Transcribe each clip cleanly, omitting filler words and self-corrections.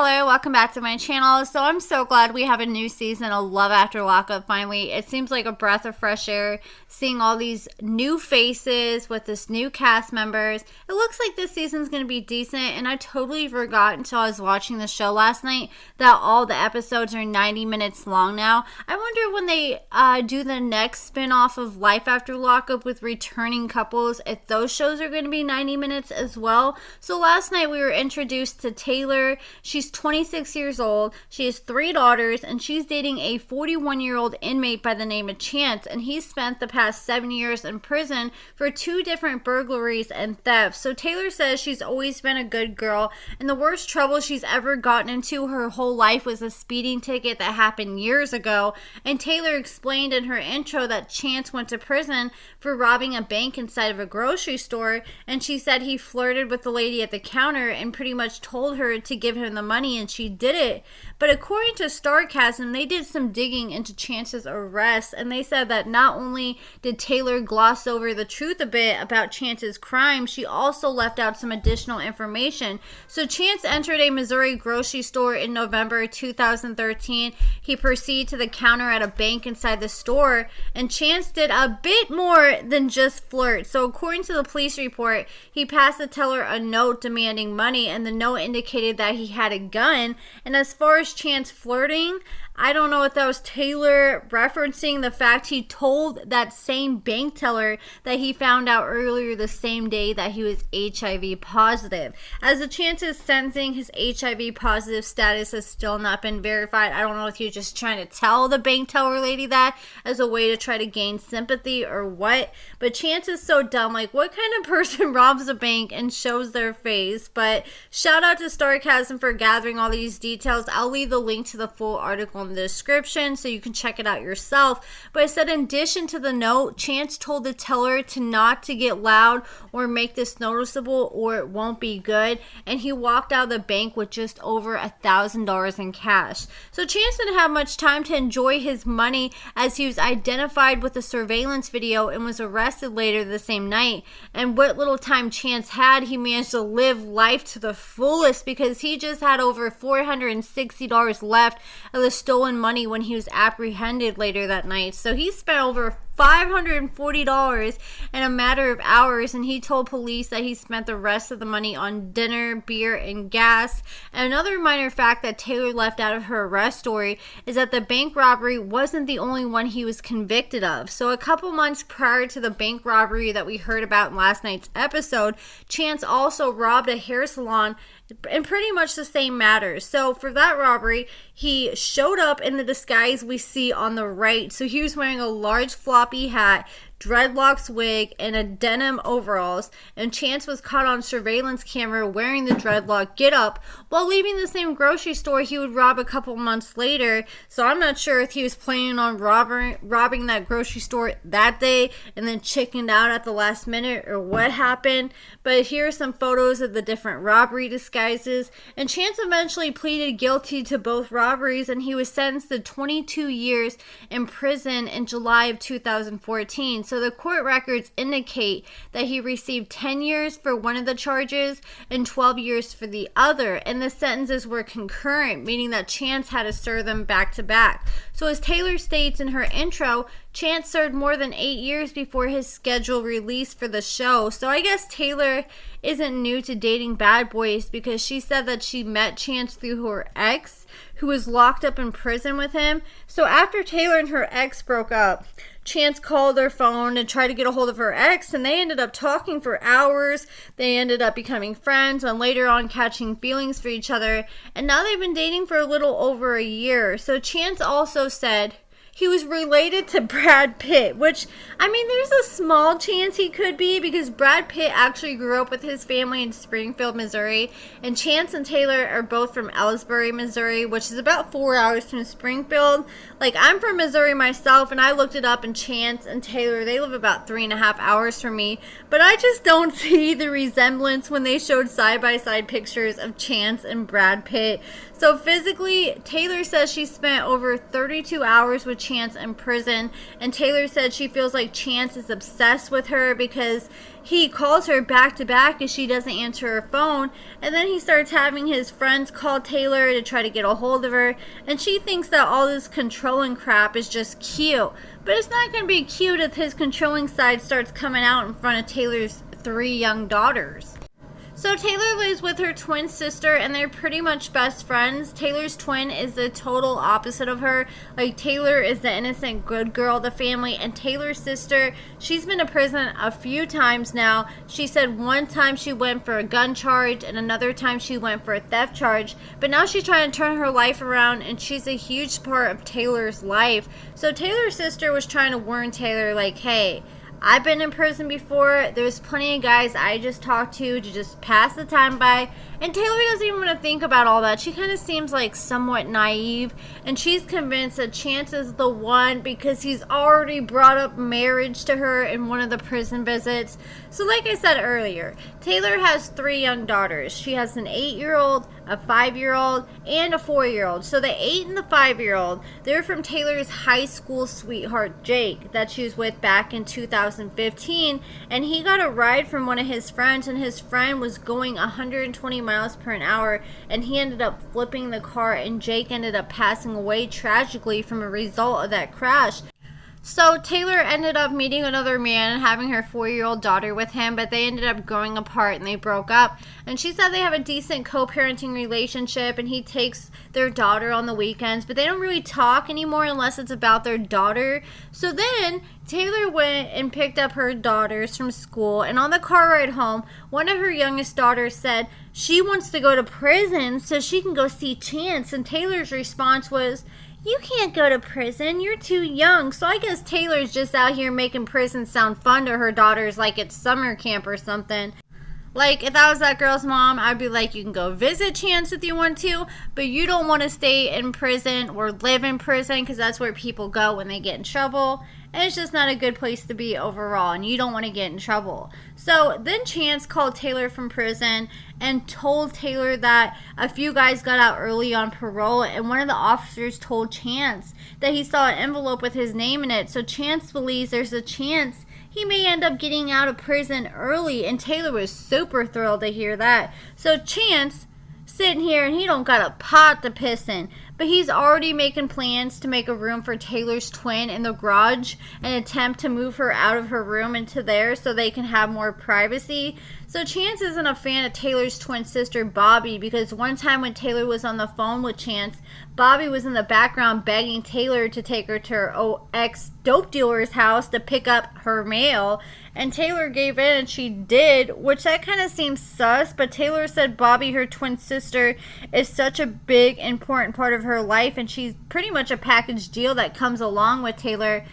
Hello, welcome back to my channel. So I'm so glad we have a new season of Love After Lockup finally. It seems like a breath of fresh air seeing all these new faces with this new cast members. It looks like this season's going to be decent, and I totally forgot until I was watching the show last night that all the episodes are 90 minutes long now. I wonder when they do the next spin-off of Life After Lockup with returning couples, if those shows are going to be 90 minutes as well. So last night we were introduced to Taylor. She's 26 years old, she has 3 daughters, and she's dating a 41-year-old inmate by the name of Chance, and he spent the past 7 years in prison for 2 different burglaries and thefts. So Taylor says she's always been a good girl, and the worst trouble she's ever gotten into her whole life was a speeding ticket that happened years ago. And Taylor explained in her intro that Chance went to prison for robbing a bank inside of a grocery store, and she said he flirted with the lady at the counter and pretty much told her to give him the money, and she did it. But according to Sarcasm, they did some digging into Chance's arrest, and they said that not only did Taylor gloss over the truth a bit about Chance's crime, she also left out some additional information. So Chance entered a Missouri grocery store in November 2013. He proceeded to the counter at a bank inside the store, and Chance did a bit more than just flirt. So according to the police report, he passed the teller a note demanding money, and the note indicated that he had a gun. And as far as Chance flirting, I don't know if that was Taylor referencing the fact he told that same bank teller that he found out earlier the same day that he was HIV positive. As the Chance's sentencing, his HIV positive status has still not been verified. I don't know if he was just trying to tell the bank teller lady that as a way to try to gain sympathy or what. But Chance is so dumb. Like, what kind of person robs a bank and shows their face? But shout out to Sarcasm for gathering all these details. I'll leave the link to the full article in the description so you can check it out yourself. But it said in addition to the note, Chance told the teller to not to get loud or make this noticeable or it won't be good, and he walked out of the bank with just over $1,000 in cash. So Chance didn't have much time to enjoy his money as he was identified with a surveillance video and was arrested later the same night. And what little time Chance had, he managed to live life to the fullest because he just had over $460 left of the stolen money when he was apprehended later that night. So he spent over $540 in a matter of hours, and he told police that he spent the rest of the money on dinner, beer, and gas. And another minor fact that Taylor left out of her arrest story is that the bank robbery wasn't the only one he was convicted of. So a couple months prior to the bank robbery that we heard about in last night's episode, Chance also robbed a hair salon in pretty much the same matters. So for that robbery, he showed up in the disguise we see on the right. So he was wearing a large floppy hat, dreadlocks wig, and a denim overalls, and Chance was caught on surveillance camera wearing the dreadlock getup while leaving the same grocery store he would rob a couple months later. So I'm not sure if he was planning on robbing that grocery store that day and then chickened out at the last minute or what happened. But here are some photos of the different robbery disguises, and Chance eventually pleaded guilty to both robberies, and he was sentenced to 22 years in prison in July of 2014. So the court records indicate that he received 10 years for one of the charges and 12 years for the other, and the sentences were concurrent, meaning that Chance had to serve them back to back. So as Taylor states in her intro, Chance served more than 8 years before his scheduled release for the show. So I guess Taylor isn't new to dating bad boys, because she said that she met Chance through her ex, who was locked up in prison with him. So after Taylor and her ex broke up, Chance called her phone and tried to get a hold of her ex, and they ended up talking for hours. They ended up becoming friends and later on catching feelings for each other, and now they've been dating for a little over a year. So Chance also said he was related to Brad Pitt, which, I mean, there's a small chance he could be, because Brad Pitt actually grew up with his family in Springfield, Missouri, and Chance and Taylor are both from Ellsbury, Missouri, which is about 4 hours from Springfield. Like, I'm from Missouri myself, and I looked it up, and Chance and Taylor, they live about 3.5 hours from me, but I just don't see the resemblance when they showed side-by-side pictures of Chance and Brad Pitt. So physically, Taylor says she spent over 32 hours with Chance in prison. And Taylor said she feels like Chance is obsessed with her because he calls her back to back and she doesn't answer her phone. And then he starts having his friends call Taylor to try to get a hold of her. And she thinks that all this controlling crap is just cute. But it's not going to be cute if his controlling side starts coming out in front of Taylor's 3 young daughters. So Taylor lives with her twin sister and they're pretty much best friends. Taylor's twin is the total opposite of her. Like, Taylor is the innocent good girl of the family, and Taylor's sister, she's been to prison a few times now. She said one time she went for a gun charge and another time she went for a theft charge. But now she's trying to turn her life around and she's a huge part of Taylor's life. So Taylor's sister was trying to warn Taylor, like, hey, I've been in prison before. There's plenty of guys I just talked to just pass the time by. And Taylor doesn't even want to think about all that. She kind of seems like somewhat naive. And she's convinced that Chance is the one because he's already brought up marriage to her in one of the prison visits. So like I said earlier, Taylor has 3 young daughters. She has an 8-year-old, a 5-year-old, and a 4-year-old. So the 8 and the 5-year-old, they're from Taylor's high school sweetheart, Jake, that she was with back in 2015. And he got a ride from one of his friends, and his friend was going 120 miles per hour, and he ended up flipping the car, and Jake ended up passing away tragically from a result of that crash. So Taylor ended up meeting another man and having her 4-year-old daughter with him, but they ended up growing apart and they broke up. And she said they have a decent co-parenting relationship and he takes their daughter on the weekends, but they don't really talk anymore unless it's about their daughter. So then Taylor went and picked up her daughters from school, and on the car ride home, one of her youngest daughters said she wants to go to prison so she can go see Chance. And Taylor's response was, you can't go to prison, you're too young. So I guess Taylor's just out here making prison sound fun to her daughters like it's summer camp or something. Like, if I was that girl's mom, I'd be like, you can go visit Chance if you want to, but you don't want to stay in prison or live in prison because that's where people go when they get in trouble. And it's just not a good place to be overall, and you don't want to get in trouble. So then Chance called Taylor from prison and told Taylor that a few guys got out early on parole, and one of the officers told Chance that he saw an envelope with his name in it. So Chance believes there's a chance he may end up getting out of prison early, and Taylor was super thrilled to hear that. So Chance sitting here and he don't got a pot to piss in, but he's already making plans to make a room for Taylor's twin in the garage and attempt to move her out of her room into there so they can have more privacy. So Chance isn't a fan of Taylor's twin sister Bobby, because one time when Taylor was on the phone with Chance, Bobby was in the background begging Taylor to take her to her ex-dope dealer's house to pick up her mail, and Taylor gave in and she did, which that kind of seems sus. But Taylor said Bobby, her twin sister, is such a big important part of her life, and she's pretty much a package deal that comes along with Taylor.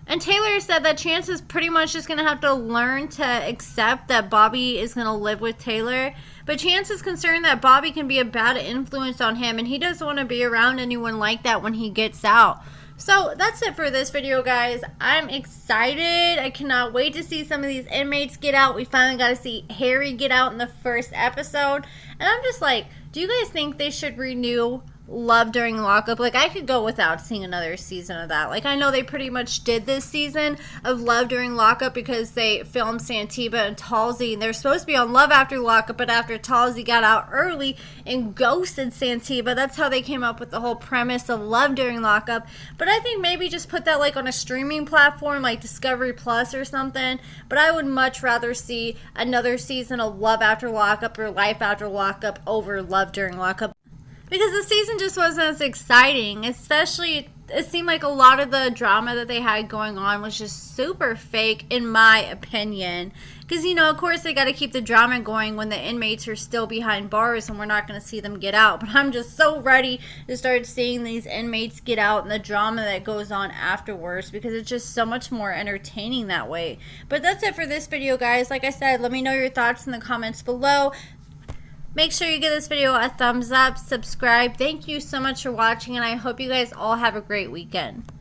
And Taylor said that Chance is pretty much just going to have to learn to accept that Bobby is going to live with Taylor. But Chance is concerned that Bobby can be a bad influence on him, and he doesn't want to be around anyone like that when he gets out. So that's it for this video, guys. I'm excited. I cannot wait to see some of these inmates get out. We finally got to see Harry get out in the first episode. And I'm just like, do you guys think they should renew Love During Lockup? Like, I could go without seeing another season of that. Like, I know they pretty much did this season of Love During Lockup because they filmed Santiba and Talsey, and they're supposed to be on Love After Lockup, but after Talsey got out early and ghosted Santiba, that's how they came up with the whole premise of Love During Lockup. But I think maybe just put that like on a streaming platform like Discovery Plus or something. But I would much rather see another season of Love After Lockup or Life After Lockup over Love During Lockup, because the season just wasn't as exciting. Especially, it seemed like a lot of the drama that they had going on was just super fake, in my opinion. Because, you know, of course they got to keep the drama going when the inmates are still behind bars and we're not going to see them get out. But I'm just so ready to start seeing these inmates get out and the drama that goes on afterwards, because it's just so much more entertaining that way. But that's it for this video, guys. Like I said, let me know your thoughts in the comments below. Make sure you give this video a thumbs up, subscribe. Thank you so much for watching, and I hope you guys all have a great weekend.